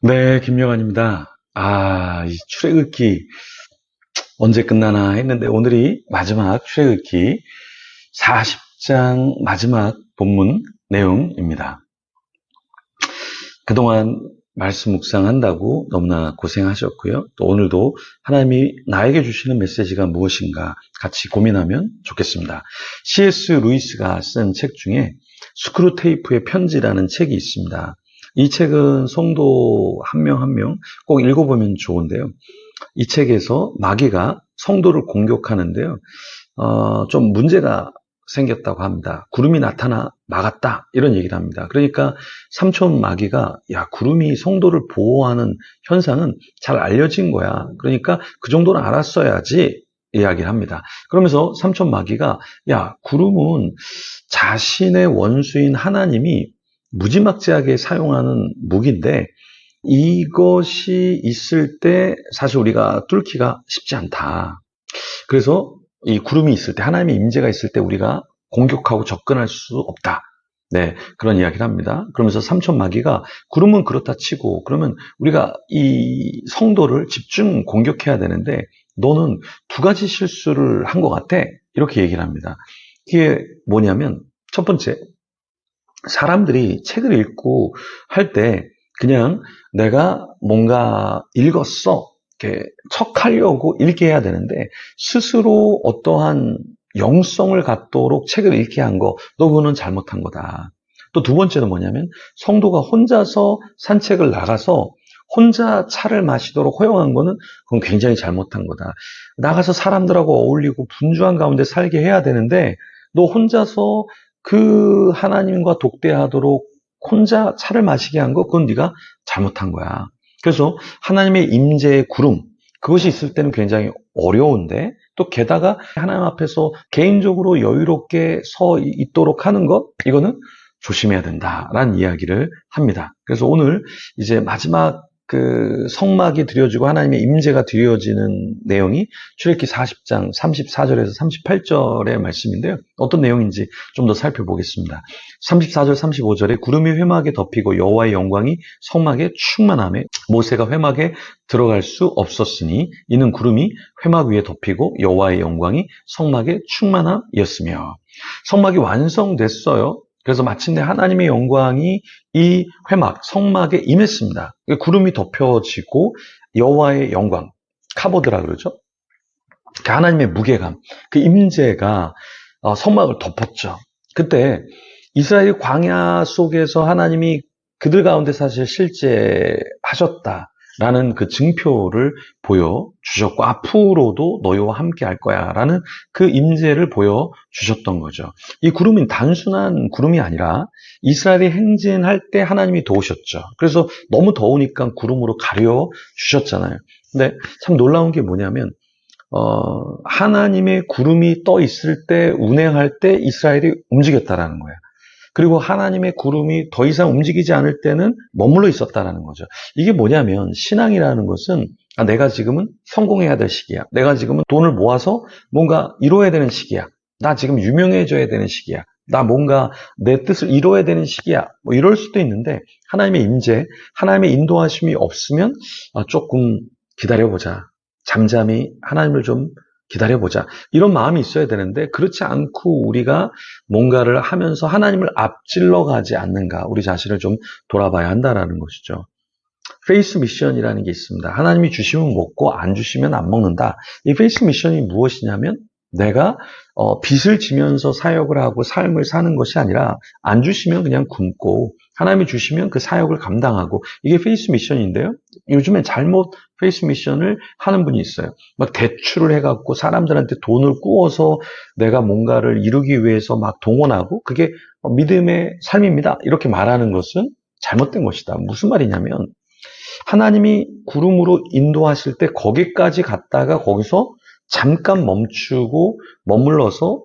네, 김영환입니다. 이 출애굽기 언제 끝나나 했는데 오늘이 마지막 출애굽기 40장 마지막 본문 내용입니다. 그동안 말씀 묵상한다고 너무나 고생하셨고요. 또 오늘도 하나님이 나에게 주시는 메시지가 무엇인가 같이 고민하면 좋겠습니다. C.S. 루이스가 쓴 책 중에 스크루테이프의 편지라는 책이 있습니다. 이 책은 성도 한 명 한 명 꼭 읽어보면 좋은데요. 이 책에서 마귀가 성도를 공격하는데요. 좀 문제가 생겼다고 합니다. 구름이 나타나 막았다 이런 얘기를 합니다. 그러니까 삼촌 마귀가 구름이 성도를 보호하는 현상은 잘 알려진 거야. 그러니까 그 정도는 알았어야지 이야기를 합니다. 그러면서 삼촌 마귀가 구름은 자신의 원수인 하나님이 무지막지하게 사용하는 무기인데 이것이 있을 때 사실 우리가 뚫기가 쉽지 않다. 그래서 이 구름이 있을 때, 하나님의 임재가 있을 때 우리가 공격하고 접근할 수 없다. 네, 그런 이야기를 합니다. 그러면서 삼촌 마귀가 구름은 그렇다 치고 그러면 우리가 이 성도를 집중 공격해야 되는데 너는 두 가지 실수를 한 것 같아. 이렇게 얘기를 합니다. 이게 뭐냐면 첫 번째, 사람들이 책을 읽고 할 때 그냥 내가 뭔가 읽었어. 이렇게 척하려고 읽게 해야 되는데 스스로 어떠한 영성을 갖도록 책을 읽게 한 거, 너 그거는 잘못한 거다. 또 두 번째는 뭐냐면 성도가 혼자서 산책을 나가서 혼자 차를 마시도록 허용한 거는 그건 굉장히 잘못한 거다. 나가서 사람들하고 어울리고 분주한 가운데 살게 해야 되는데 너 혼자서 그 하나님과 독대하도록 혼자 차를 마시게 한 거, 그건 네가 잘못한 거야. 그래서 하나님의 임재의 구름, 그것이 있을 때는 굉장히 어려운데 또 게다가 하나님 앞에서 개인적으로 여유롭게 서 있도록 하는 것, 이거는 조심해야 된다라는 이야기를 합니다. 그래서 오늘 이제 마지막 그 성막이 드려지고 하나님의 임재가 드려지는 내용이 출애굽기 40장 34절에서 38절의 말씀인데요. 어떤 내용인지 좀 더 살펴보겠습니다. 34절 35절에 구름이 회막에 덮이고 여호와의 영광이 성막에 충만하며 모세가 회막에 들어갈 수 없었으니 이는 구름이 회막 위에 덮이고 여호와의 영광이 성막에 충만함이었으며, 성막이 완성됐어요. 그래서 마침내 하나님의 영광이 이 회막, 성막에 임했습니다. 구름이 덮여지고 여호와의 영광, 카보드라 그러죠. 그 하나님의 무게감, 그 임재가 성막을 덮었죠. 그때 이스라엘 광야 속에서 하나님이 그들 가운데 사실 실제하셨다라는 그 증표를 보여주셨고 앞으로도 너희와 함께 할 거야 라는 그 임재를 보여주셨던 거죠. 이 구름은 단순한 구름이 아니라 이스라엘이 행진할 때 하나님이 도우셨죠. 그래서 너무 더우니까 구름으로 가려주셨잖아요. 근데 참 놀라운 게 뭐냐면 하나님의 구름이 떠 있을 때, 운행할 때 이스라엘이 움직였다라는 거예요. 그리고 하나님의 구름이 더 이상 움직이지 않을 때는 머물러 있었다라는 거죠. 이게 뭐냐면 신앙이라는 것은 내가 지금은 성공해야 될 시기야. 내가 지금은 돈을 모아서 뭔가 이루어야 되는 시기야. 나 지금 유명해져야 되는 시기야. 나 뭔가 내 뜻을 이루어야 되는 시기야. 뭐 이럴 수도 있는데 하나님의 임재, 하나님의 인도하심이 없으면 조금 기다려보자. 잠잠히 하나님을 좀 기다려보자. 이런 마음이 있어야 되는데 그렇지 않고 우리가 뭔가를 하면서 하나님을 앞질러 가지 않는가. 우리 자신을 좀 돌아봐야 한다는 것이죠. 페이스 미션이라는 게 있습니다. 하나님이 주시면 먹고 안 주시면 안 먹는다. 이 페이스 미션이 무엇이냐면 내가 빚을 지면서 사역을 하고 삶을 사는 것이 아니라 안 주시면 그냥 굶고 하나님이 주시면 그 사역을 감당하고, 이게 페이스 미션인데요. 요즘에 잘못 페이스 미션을 하는 분이 있어요. 막 대출을 해갖고 사람들한테 돈을 꾸어서 내가 뭔가를 이루기 위해서 막 동원하고 그게 믿음의 삶입니다. 이렇게 말하는 것은 잘못된 것이다. 무슨 말이냐면 하나님이 구름으로 인도하실 때 거기까지 갔다가 거기서 잠깐 멈추고 머물러서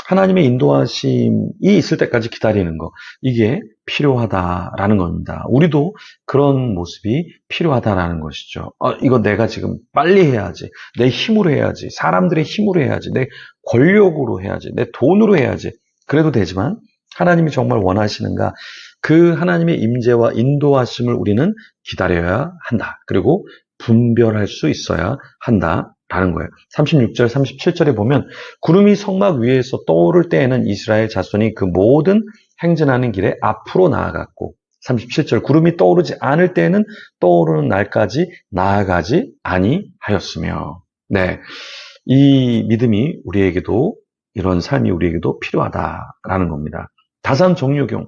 하나님의 인도하심이 있을 때까지 기다리는 거, 이게 필요하다라는 겁니다. 우리도 그런 모습이 필요하다라는 것이죠. 이거 내가 지금 빨리 해야지, 내 힘으로 해야지, 사람들의 힘으로 해야지, 내 권력으로 해야지, 내 돈으로 해야지, 그래도 되지만 하나님이 정말 원하시는가? 그 하나님의 임재와 인도하심을 우리는 기다려야 한다. 그리고 분별할 수 있어야 한다라는 거예요. 36절, 37절에 보면 구름이 성막 위에서 떠오를 때에는 이스라엘 자손이 그 모든 행진하는 길에 앞으로 나아갔고 37절 구름이 떠오르지 않을 때에는 떠오르는 날까지 나아가지 아니하였으며 네, 이 믿음이 우리에게도 이런 삶이 우리에게도 필요하다라는 겁니다. 다산 정유경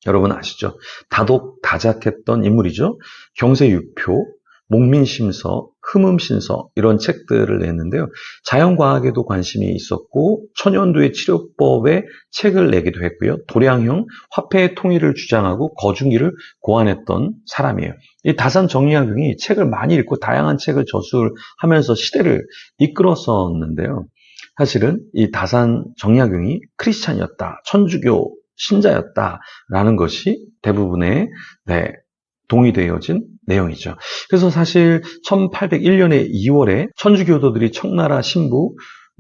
여러분 아시죠? 다독다작했던 인물이죠. 경세유표, 목민심서, 흠음신서 이런 책들을 냈는데요. 자연과학에도 관심이 있었고 천연두의 치료법에 책을 내기도 했고요. 도량형 화폐의 통일을 주장하고 거중기를 고안했던 사람이에요. 이 다산 정약용이 책을 많이 읽고 다양한 책을 저술하면서 시대를 이끌었었는데요. 사실은 이 다산 정약용이 크리스찬이었다, 천주교 신자였다라는 것이 대부분의 동의되어진 내용이죠. 그래서 사실 1801년의 2월에 천주교도들이 청나라 신부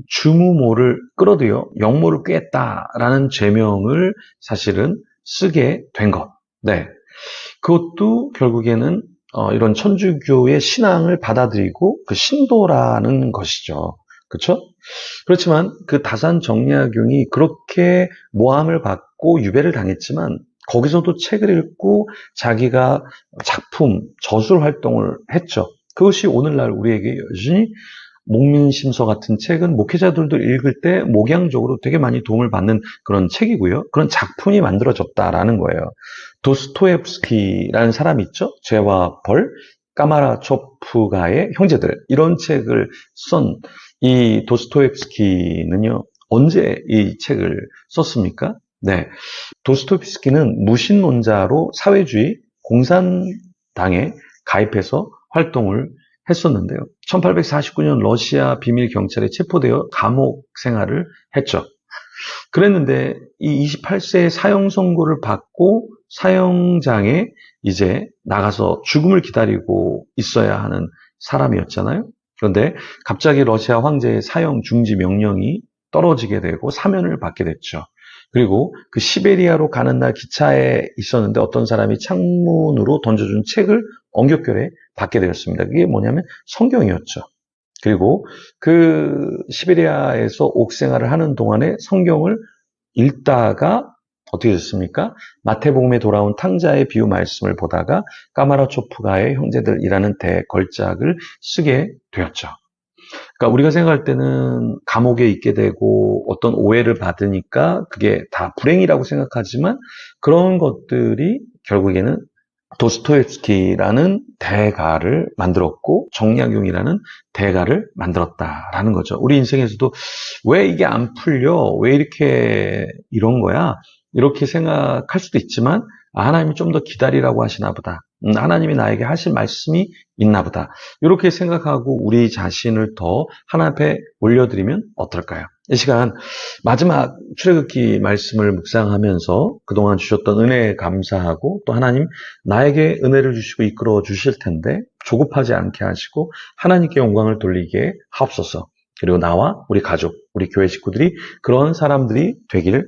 주무모를 끌어들여 영모를 꿰었다라는 죄명을 사실은 쓰게 된 것. 네. 그것도 결국에는 이런 천주교의 신앙을 받아들이고 그 신도라는 것이죠. 그렇죠? 그렇지만 그 다산 정약용이 그렇게 모함을 받고 유배를 당했지만 거기서도 책을 읽고 자기가 작품, 저술 활동을 했죠. 그것이 오늘날 우리에게 여전히 목민심서 같은 책은 목회자들도 읽을 때 목양적으로 되게 많이 도움을 받는 그런 책이고요. 그런 작품이 만들어졌다라는 거예요. 도스토옙스키라는 사람이 있죠. 죄와 벌, 까마라초프가의 형제들 이런 책을 쓴 이 도스토옙스키는요. 언제 이 책을 썼습니까? 네, 도스토옙스키는 무신론자로 사회주의 공산당에 가입해서 활동을 했었는데요. 1849년 러시아 비밀 경찰에 체포되어 감옥 생활을 했죠. 그랬는데 이 28세에 사형 선고를 받고 사형장에 이제 나가서 죽음을 기다리고 있어야 하는 사람이었잖아요. 그런데 갑자기 러시아 황제의 사형 중지 명령이 떨어지게 되고 사면을 받게 됐죠. 그리고 그 시베리아로 가는 날 기차에 있었는데 어떤 사람이 창문으로 던져준 책을 엉겹결에 받게 되었습니다. 그게 뭐냐면 성경이었죠. 그리고 그 시베리아에서 옥생활을 하는 동안에 성경을 읽다가 어떻게 됐습니까? 마태복음에 돌아온 탕자의 비유 말씀을 보다가 까마라초프가의 형제들이라는 대걸작을 쓰게 되었죠. 그러니까 우리가 생각할 때는 감옥에 있게 되고 어떤 오해를 받으니까 그게 다 불행이라고 생각하지만 그런 것들이 결국에는 도스토옙스키라는 대가를 만들었고 정약용이라는 대가를 만들었다라는 거죠. 우리 인생에서도 왜 이게 안 풀려? 왜 이렇게 이런 거야? 이렇게 생각할 수도 있지만 하나님이 좀 더 기다리라고 하시나 보다. 하나님이 나에게 하실 말씀이 있나 보다. 이렇게 생각하고 우리 자신을 더 하나님 앞에 올려드리면 어떨까요? 이 시간 마지막 출애굽기 말씀을 묵상하면서 그동안 주셨던 은혜에 감사하고 또 하나님 나에게 은혜를 주시고 이끌어 주실 텐데 조급하지 않게 하시고 하나님께 영광을 돌리게 하옵소서. 그리고 나와 우리 가족, 우리 교회 식구들이 그런 사람들이 되기를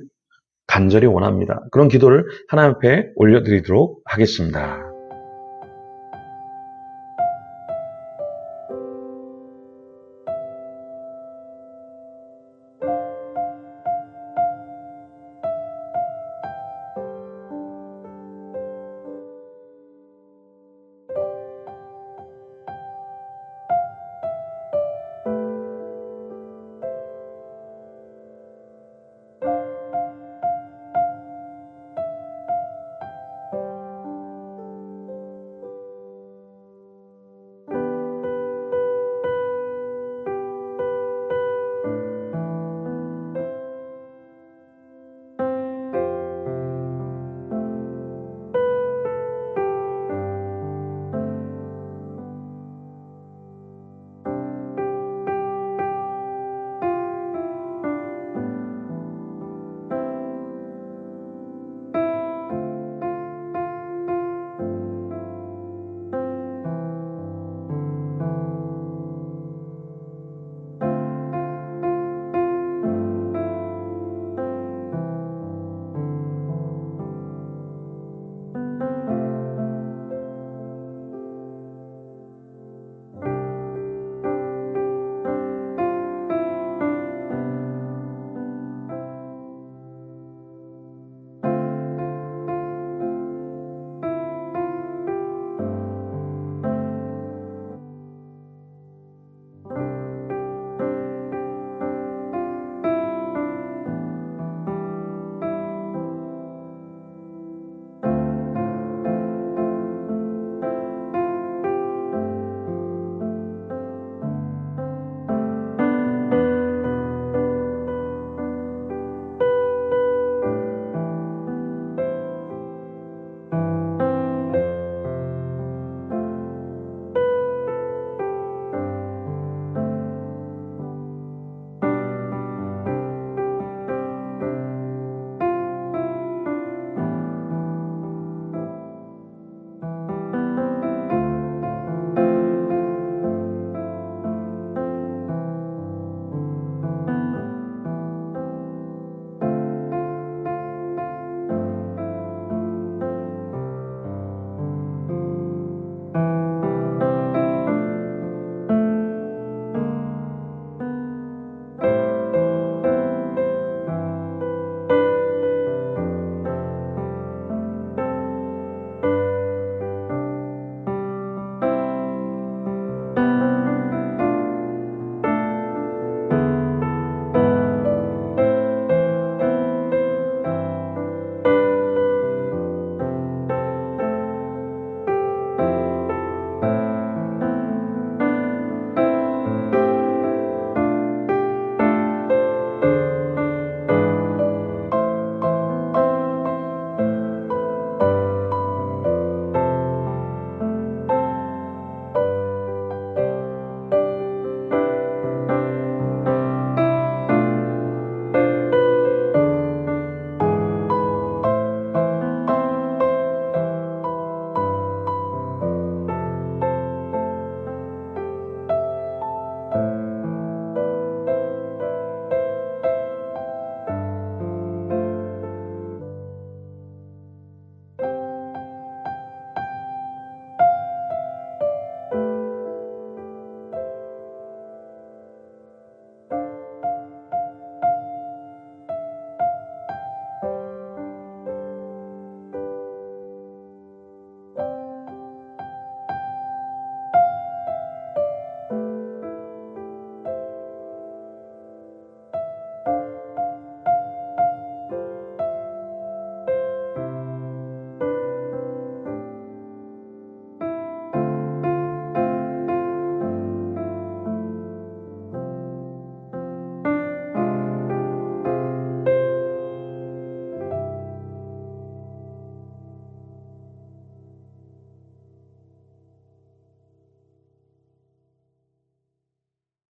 간절히 원합니다. 그런 기도를 하나님 앞에 올려드리도록 하겠습니다.